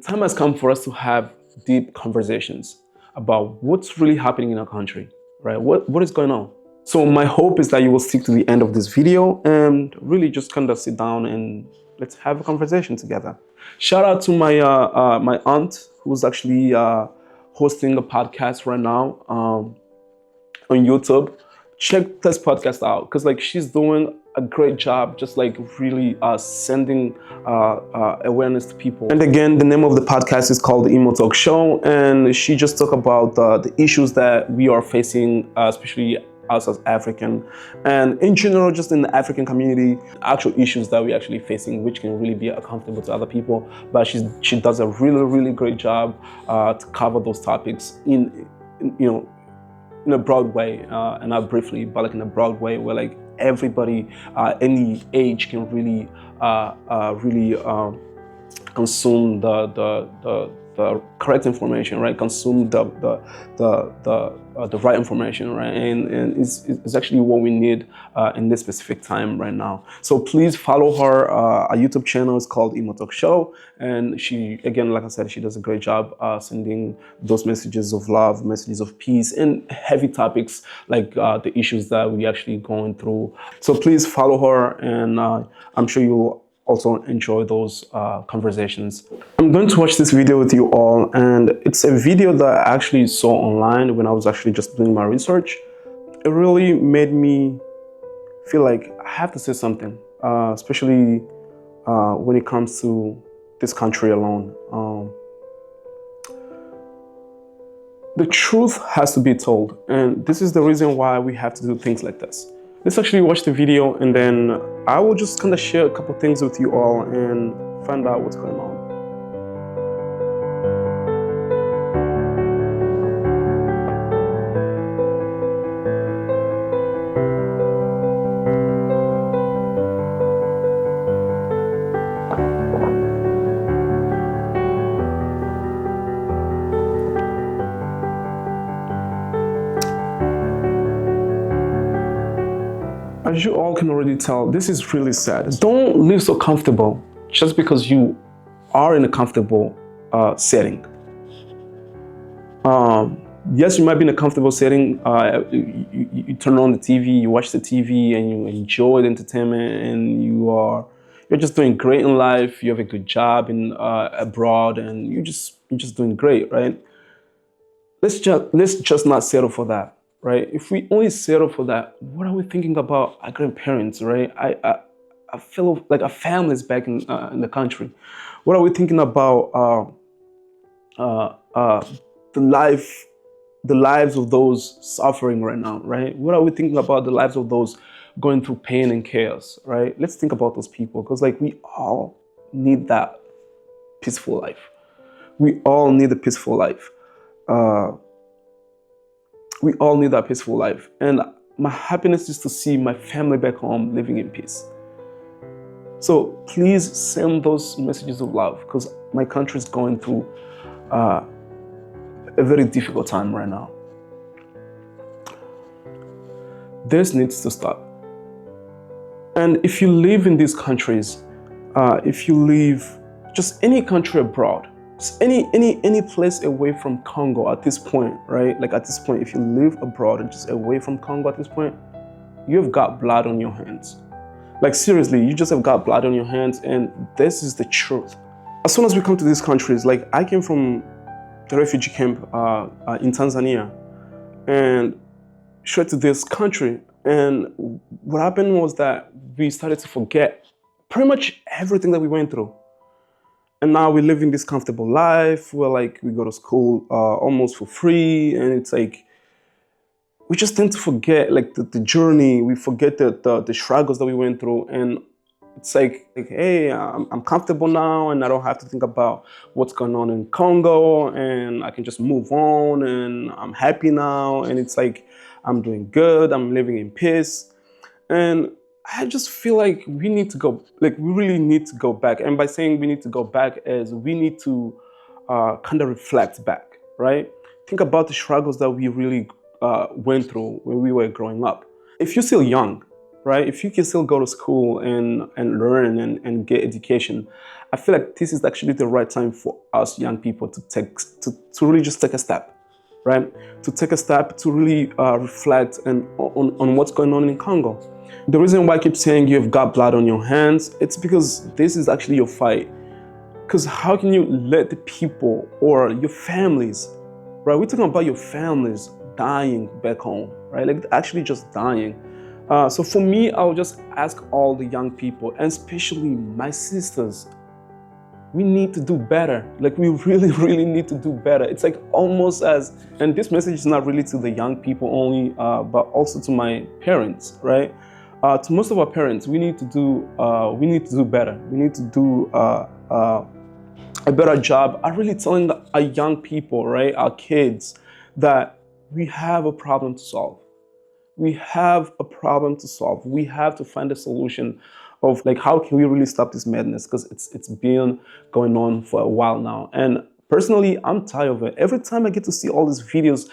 time has come for us to have deep conversations about what's really happening in our country, right? What is going on? So my hope is that you will stick to the end of this video and really just kind of sit down and let's have a conversation together. Shout out to my my aunt who's actually hosting a podcast right now on YouTube. Check this podcast out because like she's doing a great job, just like really sending awareness to people. And again, the name of the podcast is called the Emot Show, and she just talked about the issues that we are facing, especially us as African, and in general, just in the African community, actual issues that we're actually facing, which can really be uncomfortable to other people. But she does a really great job to cover those topics in a broad way, and not briefly, but like in a broad way where like everybody, any age can really consume the correct information, right? Consume the right information, right? And it's actually what we need in this specific time right now. So please follow her. Our YouTube channel is called Emot Show, and she, again, like I said, she does a great job sending those messages of love, messages of peace, and heavy topics like the issues that we actually going through. So please follow her, and I'm sure you'll also enjoy those conversations. I'm going to watch this video with you all, and it's a video that I actually saw online when I was actually just doing my research. It really made me feel like I have to say something, especially when it comes to this country alone. The truth has to be told, and this is the reason why we have to do things like this. Let's actually watch the video, and then I will just kind of share a couple things with you all and find out what's going on. As you all can already tell, this is really sad. Don't live so comfortable just because you are in a comfortable setting. Yes, you might be in a comfortable setting. You turn on the TV, you watch the TV, and you enjoy the entertainment, and you're just doing great in life. You have a good job in abroad, and you're just doing great, right? Let's just not settle for that. Right? If we only settle for that, what are we thinking about our grandparents, right? I feel like our families back in the country. What are we thinking about the lives of those suffering right now, right? What are we thinking about the lives of those going through pain and chaos, right? Let's think about those people, because like we all need that peaceful life. We all need a peaceful life. We all need that peaceful life. And my happiness is to see my family back home living in peace. So please send those messages of love, because my country is going through a very difficult time right now. This needs to stop. And if you live in these countries, if you live just any country abroad, any place away from Congo at this point, right? Like at this point, if you live abroad and just away from Congo at this point, you've got blood on your hands. Like seriously, you just have got blood on your hands, and this is the truth. As soon as we come to these countries, like I came from the refugee camp in Tanzania and straight to this country. And what happened was that we started to forget pretty much everything that we went through. And now we live in this comfortable life where like we go to school almost for free, and it's like we just tend to forget like the journey. We forget the struggles that we went through, and it's like hey, I'm comfortable now, and I don't have to think about what's going on in Congo, and I can just move on, and I'm happy now, and it's like I'm doing good, I'm living in peace, and I just feel like we need to go, like we really need to go back. And by saying we need to go back is we need to kind of reflect back, right? Think about the struggles that we really went through when we were growing up. If you're still young, right? If you can still go to school and learn and get education, I feel like this is actually the right time for us young people to really just take a step, right? To take a step to really reflect on what's going on in Congo. The reason why I keep saying you've got blood on your hands, it's because this is actually your fight. Because how can you let the people or your families, right? We're talking about your families dying back home, right? Like actually just dying. So for me, I'll just ask all the young people, and especially my sisters, we need to do better. Like we really, really need to do better. It's like almost as, and this message is not really to the young people only, but also to my parents, right? To most of our parents, we need to do better. We need to do a better job at really telling our young people, right, our kids, that we have a problem to solve. We have a problem to solve. We have to find a solution of like how can we really stop this madness, because it's been going on for a while now. And personally, I'm tired of it. Every time I get to see all these videos,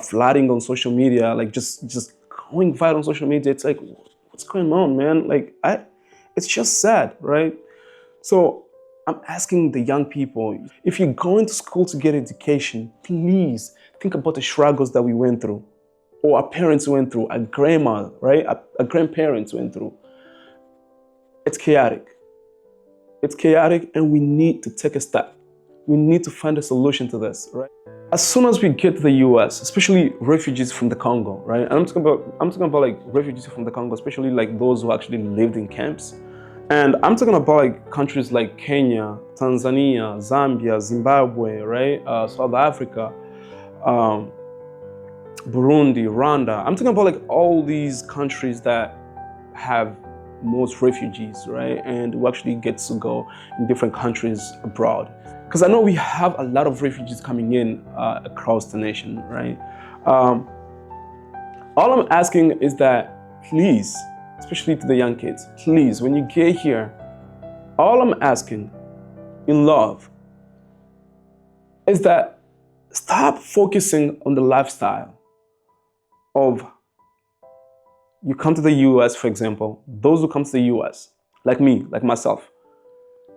flooding on social media, like just going viral on social media, it's like, what's going on, man? Like it's just sad, right? So I'm asking the young people, if you're going to school to get education, please think about the struggles that we went through, or our parents went through, our grandma, right? Our grandparents went through. It's chaotic. It's chaotic, and we need to take a step. We need to find a solution to this, right? As soon as we get to the US, especially refugees from the Congo, right? And I'm talking about like refugees from the Congo, especially like those who actually lived in camps. And I'm talking about like countries like Kenya, Tanzania, Zambia, Zimbabwe, right? South Africa, Burundi, Rwanda. I'm talking about like all these countries that have most refugees, right? And we actually get to go in different countries abroad. Because I know we have a lot of refugees coming in across the nation, right? All I'm asking is that, please, especially to the young kids, please, when you get here, all I'm asking in love is that stop focusing on the lifestyle of, you come to the US, for example, those who come to the US, like me, like myself,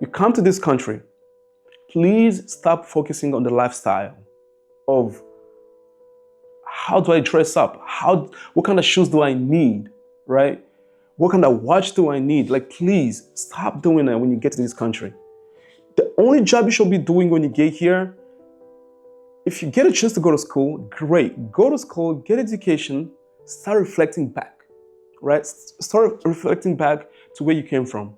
you come to this country, please stop focusing on the lifestyle of how do I dress up? What kind of shoes do I need, right? What kind of watch do I need? Like, please stop doing that when you get to this country. The only job you should be doing when you get here, if you get a chance to go to school, great. Go to school, get education, start reflecting back, right? Start reflecting back to where you came from.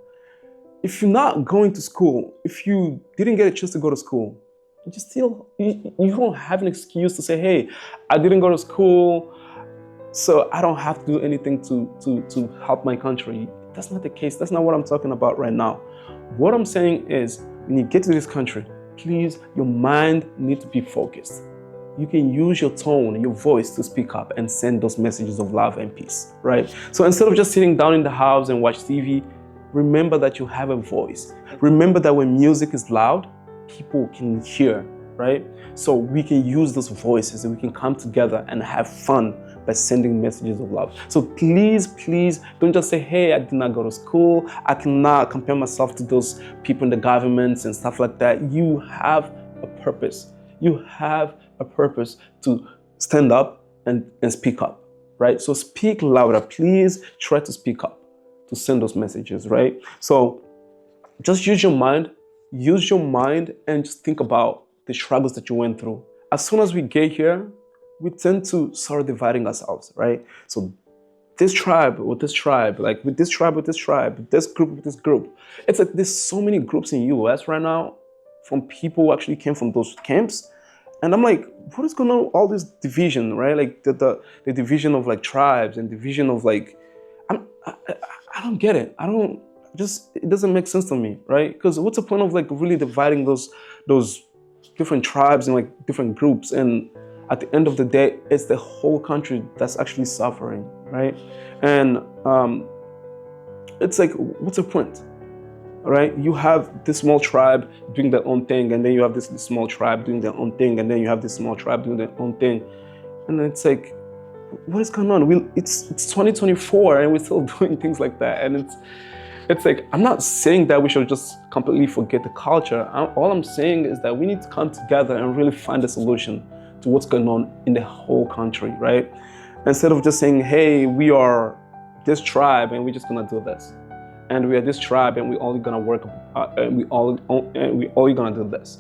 If you're not going to school, if you didn't get a chance to go to school, you don't have an excuse to say, hey, I didn't go to school, so I don't have to do anything to help my country. That's not the case. That's not what I'm talking about right now. What I'm saying is, when you get to this country, please, your mind needs to be focused. You can use your tone and your voice to speak up and send those messages of love and peace, right? So instead of just sitting down in the house and watch TV, remember that you have a voice. Remember that when music is loud, people can hear, right? So we can use those voices and we can come together and have fun by sending messages of love. So please, please don't just say, hey, I did not go to school. I cannot compare myself to those people in the governments and stuff like that. You have a purpose. You have a purpose to stand up and speak up, right? So speak louder. Please try to speak up to send those messages, right? So just use your mind and just think about the struggles that you went through. As soon as we get here, we tend to start dividing ourselves, right? So this tribe with this tribe, like with this tribe with this tribe, this group with this group. It's like there's so many groups in the US right now from people who actually came from those camps. And I'm like, what is going on with all this division, right? Like the division of like tribes and division of like, I don't get it. It doesn't make sense to me, right? Because what's the point of like really dividing those different tribes and like different groups? And at the end of the day, it's the whole country that's actually suffering, right? And it's like, what's the point, right? You have this small tribe doing their own thing, and then you have this small tribe doing their own thing, and then you have this small tribe doing their own thing. And it's like, what is going on? It's 2024 and we're still doing things like that. And it's like, I'm not saying that we should just completely forget the culture. All I'm saying is that we need to come together and really find a solution to what's going on in the whole country, right? Instead of just saying, hey, we are this tribe and we're just gonna do this. And we are this tribe and we're only gonna work, and we only gonna do this.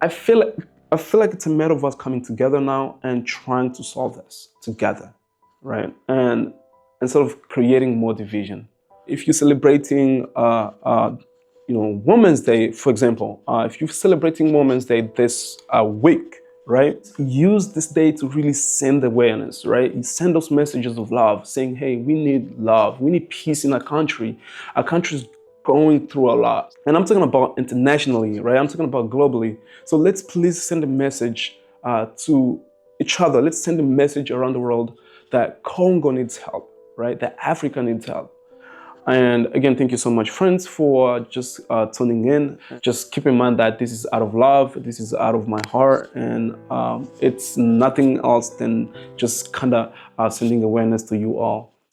I feel like it's a matter of us coming together now and trying to solve this together, right? And instead of creating more division. If you're celebrating, Women's Day, for example, if you're celebrating Women's Day this week, right? Use this day to really send awareness, right? You send those messages of love, saying, hey, we need love, we need peace in our country. Our country's going through a lot. And I'm talking about internationally, right? I'm talking about globally. So let's please send a message to each other. Let's send a message around the world that Congo needs help, right? That Africa needs help. And again, thank you so much, friends, for just tuning in. Just keep in mind that this is out of love, this is out of my heart, and it's nothing else than just kind of sending awareness to you all.